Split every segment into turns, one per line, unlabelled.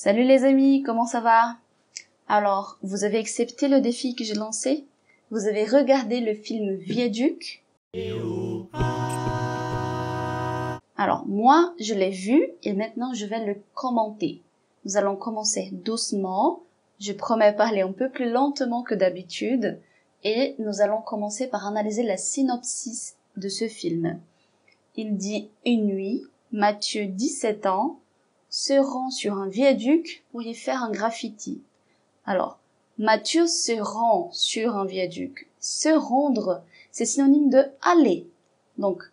Salut les amis, comment ça va? Alors, vous avez accepté le défi que j'ai lancé? Vous avez regardé le film Viaduc? Alors, moi, je l'ai vu et maintenant je vais le commenter. Nous allons commencer doucement. Je promets parler un peu plus lentement que d'habitude et nous allons commencer par analyser la synopsis de ce film. Il dit une nuit, Mathieu, 17 ans, se rend sur un viaduc pour y faire un graffiti. Alors, Mathieu se rend sur un viaduc. Se rendre, c'est synonyme de aller. Donc,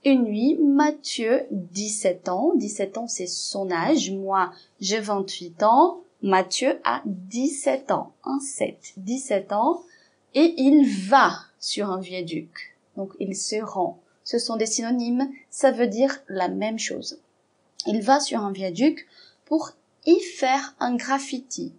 une nuit, Mathieu, 17 ans. 17 ans, c'est son âge. Moi, j'ai 28 ans. Mathieu a 17 ans. 17 ans. Et il va sur un viaduc. Donc, il se rend. Ce sont des synonymes, ça veut dire la même chose. Il va sur un viaduc pour y faire un graffiti.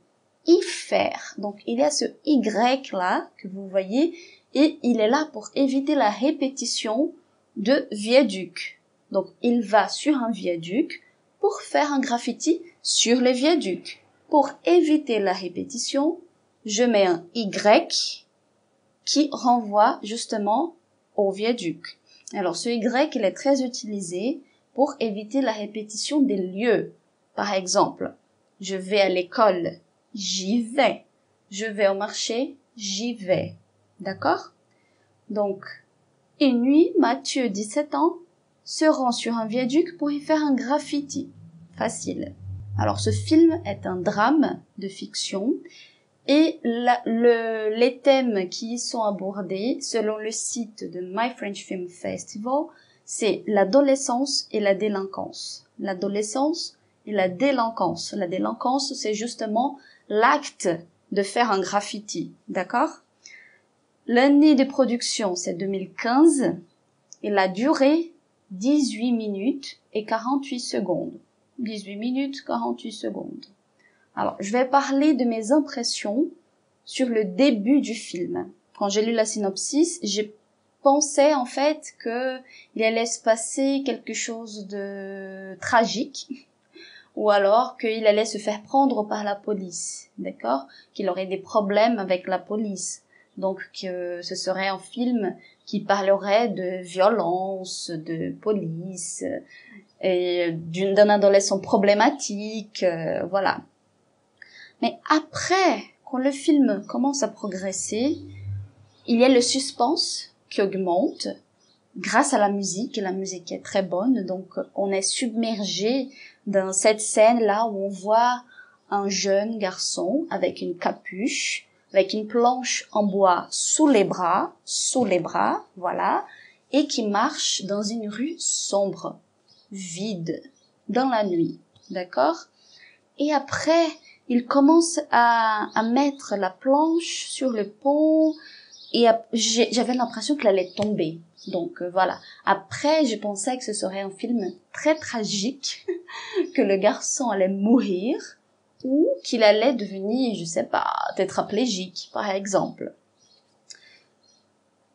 Y faire. Donc, il y a ce Y là, que vous voyez, et il est là pour éviter la répétition de viaduc. Donc, il va sur un viaduc pour faire un graffiti sur le viaduc. Pour éviter la répétition, je mets un Y qui renvoie justement au viaduc. Alors, ce Y, il est très utilisé pour éviter la répétition des lieux. Par exemple, je vais à l'école, j'y vais. Je vais au marché, j'y vais. D'accord? Donc, une nuit, Mathieu, 17 ans, se rend sur un viaduc pour y faire un graffiti. Facile. Alors, ce film est un drame de fiction et les thèmes qui y sont abordés, selon le site de My French Film Festival, c'est l'adolescence et la délinquance. L'adolescence et la délinquance. La délinquance, c'est justement l'acte de faire un graffiti. D'accord? L'année de production, c'est 2015 et la durée, 18 minutes et 48 secondes. 18 minutes, 48 secondes. Alors, je vais parler de mes impressions sur le début du film. Quand j'ai lu la synopsis, j'ai pensé en fait que il allait se passer quelque chose de tragique ou alors qu'il allait se faire prendre par la police, d'accord? Qu'il aurait des problèmes avec la police. Donc que ce serait un film qui parlerait de violence, de police et d'un adolescent problématique, voilà. Mais après, quand le film commence à progresser, il y a le suspense qui augmente grâce à la musique, et la musique est très bonne, donc on est submergé dans cette scène-là où on voit un jeune garçon avec une capuche, avec une planche en bois sous les bras, voilà, et qui marche dans une rue sombre, vide, dans la nuit, d'accord? Et après, il commence à mettre la planche sur le pont et j'avais l'impression qu'elle allait tomber. Donc voilà. Après, je pensais que ce serait un film très tragique, que le garçon allait mourir ou qu'il allait devenir, je sais pas, tétraplégique, par exemple.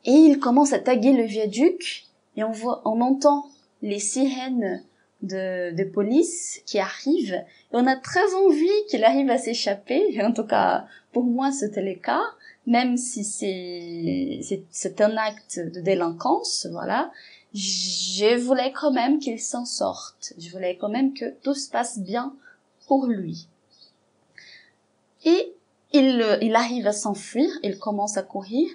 Et il commence à taguer le viaduc et on entend les sirènes de police qui arrivent et on a très envie qu'il arrive à s'échapper. En tout cas, pour moi, c'était le cas, même si c'est un acte de délinquance, voilà. Je voulais quand même qu'il s'en sorte. Je voulais quand même que tout se passe bien pour lui. Et il arrive à s'enfuir, il commence à courir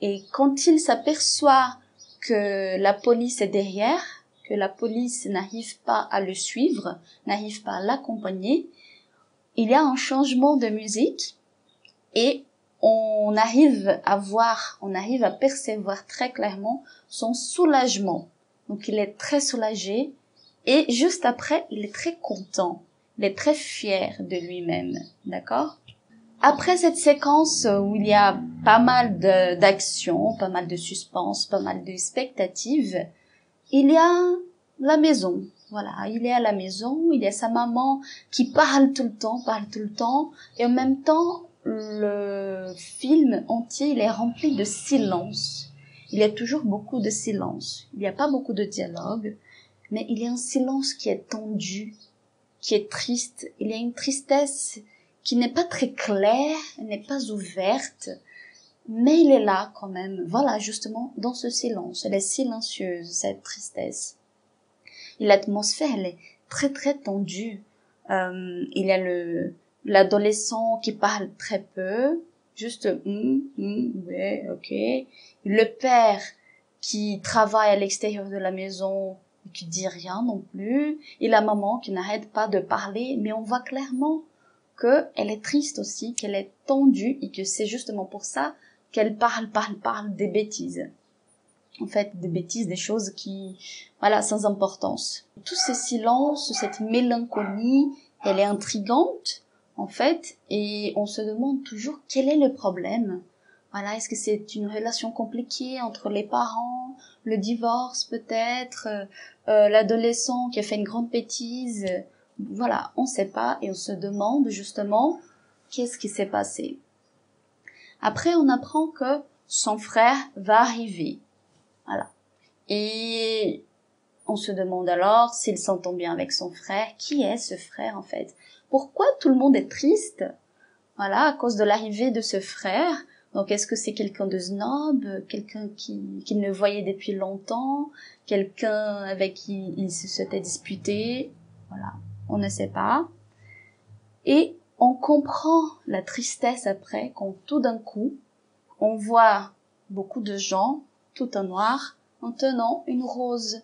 et quand il s'aperçoit que la police est derrière, que la police n'arrive pas à le suivre, n'arrive pas à l'accompagner, il y a un changement de musique et on arrive à percevoir très clairement son soulagement. Donc il est très soulagé et juste après, il est très content, il est très fier de lui-même, d'accord? Après cette séquence où il y a pas mal d'action, pas mal de suspense, pas mal de spectatives, il y a la maison. Voilà, il est à la maison, il y a sa maman qui parle tout le temps, et en même temps, le film entier, il est rempli de silence. Il y a toujours beaucoup de silence. Il n'y a pas beaucoup de dialogue, mais il y a un silence qui est tendu, qui est triste. Il y a une tristesse qui n'est pas très claire, elle n'est pas ouverte, mais il est là quand même. Voilà, justement, dans ce silence. Elle est silencieuse, cette tristesse. Et l'atmosphère, elle est très très tendue. Il y a l'adolescent qui parle très peu, juste ouais, ok. Le père qui travaille à l'extérieur de la maison, qui dit rien non plus, et la maman qui n'arrête pas de parler, mais on voit clairement qu'elle est triste aussi, qu'elle est tendue, et que c'est justement pour ça qu'elle parle des bêtises. En fait, des bêtises, des choses qui, voilà, sans importance. Tout ce silence, cette mélancolie, elle est intrigante, en fait, et on se demande toujours quel est le problème. Voilà, est-ce que c'est une relation compliquée entre les parents, le divorce peut-être, l'adolescent qui a fait une grande bêtise. Voilà, on sait pas et on se demande justement qu'est-ce qui s'est passé. Après, on apprend que son frère va arriver. Voilà. Et on se demande alors s'il s'entend bien avec son frère. Qui est ce frère en fait? Pourquoi tout le monde est triste? Voilà, à cause de l'arrivée de ce frère. Donc est-ce que c'est quelqu'un de snob, quelqu'un qu'il ne voyait depuis longtemps, quelqu'un avec qui il se s'était disputé? Voilà, on ne sait pas. Et on comprend la tristesse après quand tout d'un coup, on voit beaucoup de gens tout en noir, en tenant une rose.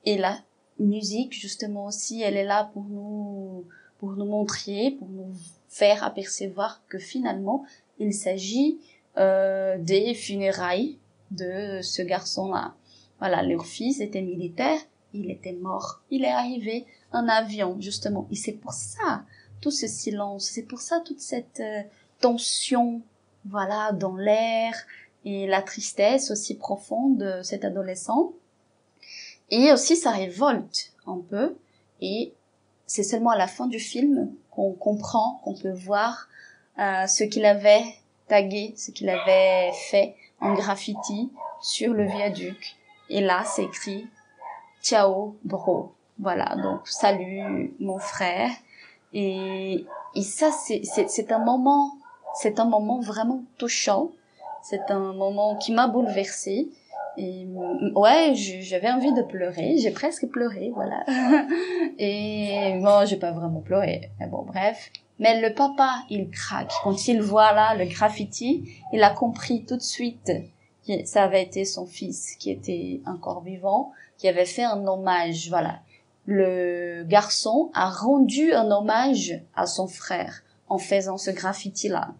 Et la musique, justement aussi, elle est là pour nous montrer, pour nous faire apercevoir que finalement, il s'agit des funérailles de ce garçon-là. Voilà, leur fils était militaire, il était mort. Il est arrivé un avion, justement. Et c'est pour ça, tout ce silence, c'est pour ça toute cette tension, voilà, dans l'air, et la tristesse aussi profonde de cet adolescent. Et aussi sa révolte, un peu. Et c'est seulement à la fin du film qu'on comprend, qu'on peut voir ce qu'il avait tagué, ce qu'il avait fait en graffiti sur le viaduc. Et là, c'est écrit « Ciao, bro ». Voilà, donc « Salut, mon frère ». Et ça, c'est un moment vraiment touchant. C'est un moment qui m'a bouleversée. Et ouais, j'avais envie de pleurer. J'ai presque pleuré, voilà. Et bon, j'ai pas vraiment pleuré. Mais bon, bref. Mais le papa, il craque. Quand il voit là le graffiti, il a compris tout de suite que ça avait été son fils qui était encore vivant, qui avait fait un hommage, voilà. Le garçon a rendu un hommage à son frère en faisant ce graffiti-là.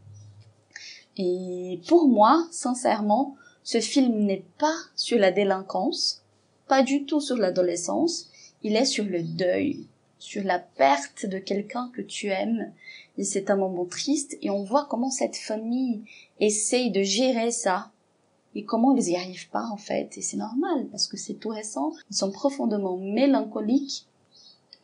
Et pour moi, sincèrement, ce film n'est pas sur la délinquance, pas du tout sur l'adolescence, il est sur le deuil, sur la perte de quelqu'un que tu aimes. Et c'est un moment triste et on voit comment cette famille essaye de gérer ça et comment ils y arrivent pas en fait. Et c'est normal parce que c'est tout récent, ils sont profondément mélancoliques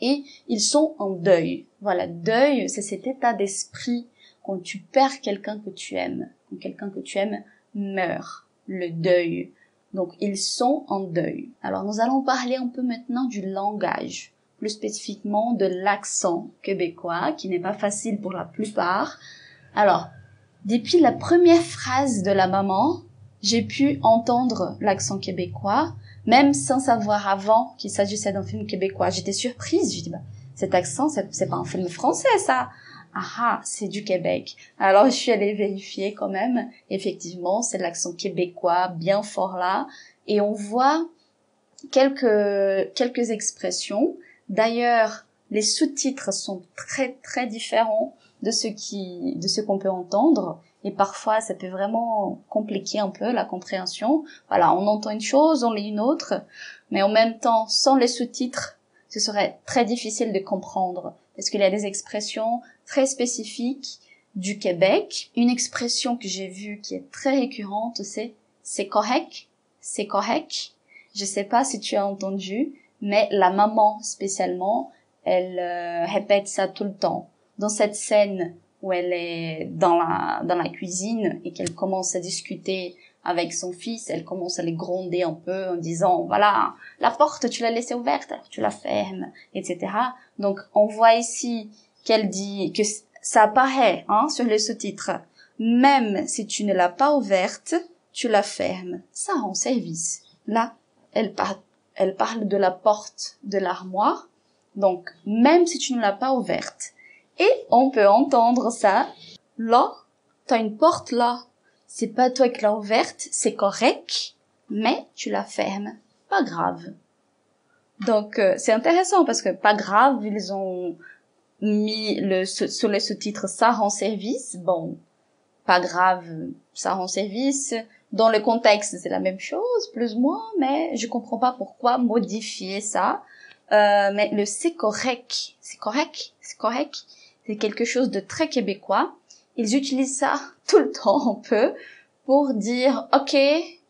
et ils sont en deuil. Voilà, deuil, c'est cet état d'esprit quand tu perds quelqu'un que tu aimes, quand quelqu'un que tu aimes meurt, le deuil. Donc, ils sont en deuil. Alors, nous allons parler un peu maintenant du langage, plus spécifiquement de l'accent québécois, qui n'est pas facile pour la plupart. Alors, depuis la première phrase de la maman, j'ai pu entendre l'accent québécois, même sans savoir avant qu'il s'agissait d'un film québécois. J'étais surprise, j'ai dit, bah, cet accent, c'est pas un film français, ça. Ah, c'est du Québec. Alors, je suis allée vérifier quand même. Effectivement, c'est l'accent québécois bien fort là. Et on voit quelques expressions. D'ailleurs, les sous-titres sont très, très différents de ce qu'on peut entendre. Et parfois, ça peut vraiment compliquer un peu la compréhension. Voilà, on entend une chose, on lit une autre. Mais en même temps, sans les sous-titres, ce serait très difficile de comprendre. Parce qu'il y a des expressions très spécifiques du Québec. Une expression que j'ai vue qui est très récurrente, c'est correct, c'est correct. Je sais pas si tu as entendu, mais la maman spécialement, elle répète ça tout le temps. Dans cette scène où elle est dans la cuisine et qu'elle commence à discuter avec son fils, elle commence à les gronder un peu en disant, voilà, la porte, tu l'as laissée ouverte, alors tu la fermes, etc. Donc, on voit ici qu'elle dit que ça apparaît sur les sous-titres. Même si tu ne l'as pas ouverte, tu la fermes. Ça rend service. Là, elle parle de la porte de l'armoire. Donc, même si tu ne l'as pas ouverte. Et on peut entendre ça. Là, t'as une porte là. C'est pas toi qui l'as ouverte, c'est correct, mais tu la fermes. Pas grave. Donc, c'est intéressant parce que pas grave, ils ont mis sur les sous-titres ça rend service. Bon, pas grave, ça rend service. Dans le contexte, c'est la même chose, plus ou moins, mais je comprends pas pourquoi modifier ça. Mais le c'est correct, c'est quelque chose de très québécois. Ils utilisent ça tout le temps un peu pour dire ok,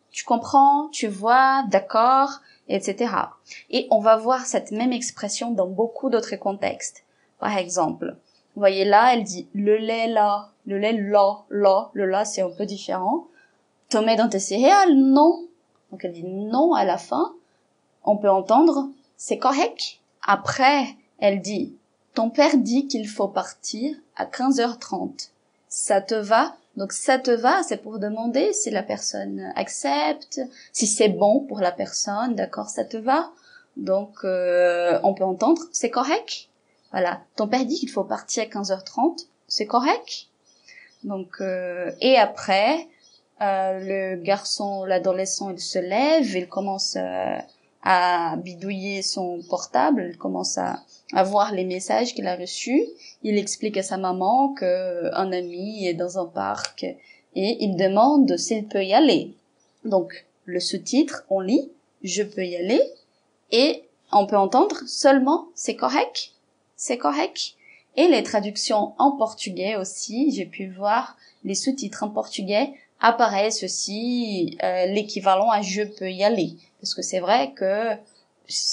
tu comprends, tu vois, d'accord, etc. Et on va voir cette même expression dans beaucoup d'autres contextes. Par exemple, vous voyez là, elle dit le lait là, le lait là, le là c'est un peu différent. T'en mets dans tes céréales? Non. Donc elle dit non à la fin. On peut entendre c'est correct. Après, elle dit ton père dit qu'il faut partir à 15h30. Ça te va? Donc ça te va, c'est pour demander si la personne accepte, si c'est bon pour la personne, d'accord, ça te va? Donc on peut entendre c'est correct. Voilà, ton père dit qu'il faut partir à 15h30, c'est correct. Donc et après le garçon, l'adolescent, il se lève, il commence à bidouiller son portable, il commence à voir les messages qu'il a reçus. Il explique à sa maman que un ami est dans un parc et il demande s'il peut y aller. Donc le sous-titre, on lit je peux y aller et on peut entendre seulement c'est correct. Et les traductions en portugais aussi, j'ai pu voir les sous-titres en portugais apparaissent aussi l'équivalent à je peux y aller, parce que c'est vrai que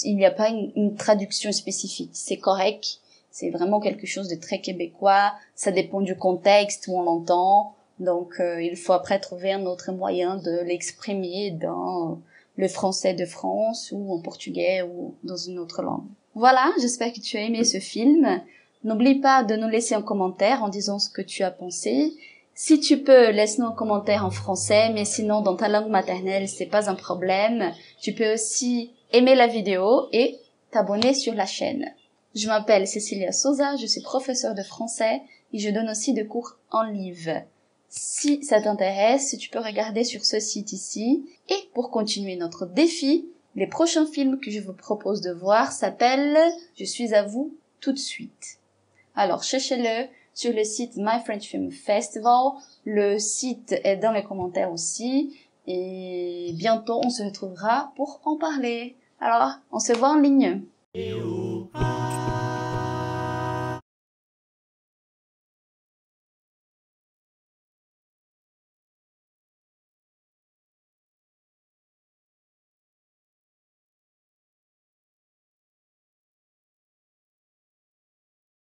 il n'y a pas une traduction spécifique. C'est correct, c'est vraiment quelque chose de très québécois, ça dépend du contexte où on l'entend, donc il faut après trouver un autre moyen de l'exprimer dans le français de France ou en portugais ou dans une autre langue. Voilà, j'espère que tu as aimé ce film. N'oublie pas de nous laisser un commentaire en disant ce que tu as pensé. Si tu peux, laisse-nous un commentaire en français, mais sinon dans ta langue maternelle, c'est pas un problème. Tu peux aussi aimer la vidéo et t'abonner sur la chaîne. Je m'appelle Cecilia Souza, je suis professeure de français et je donne aussi des cours en live. Si ça t'intéresse, tu peux regarder sur ce site ici. Et pour continuer notre défi, les prochains films que je vous propose de voir s'appellent « Je suis à vous tout de suite ». Alors cherchez-le sur le site My French Film Festival. Le site est dans les commentaires aussi. Et bientôt, on se retrouvera pour en parler. Alors, on se voit en ligne.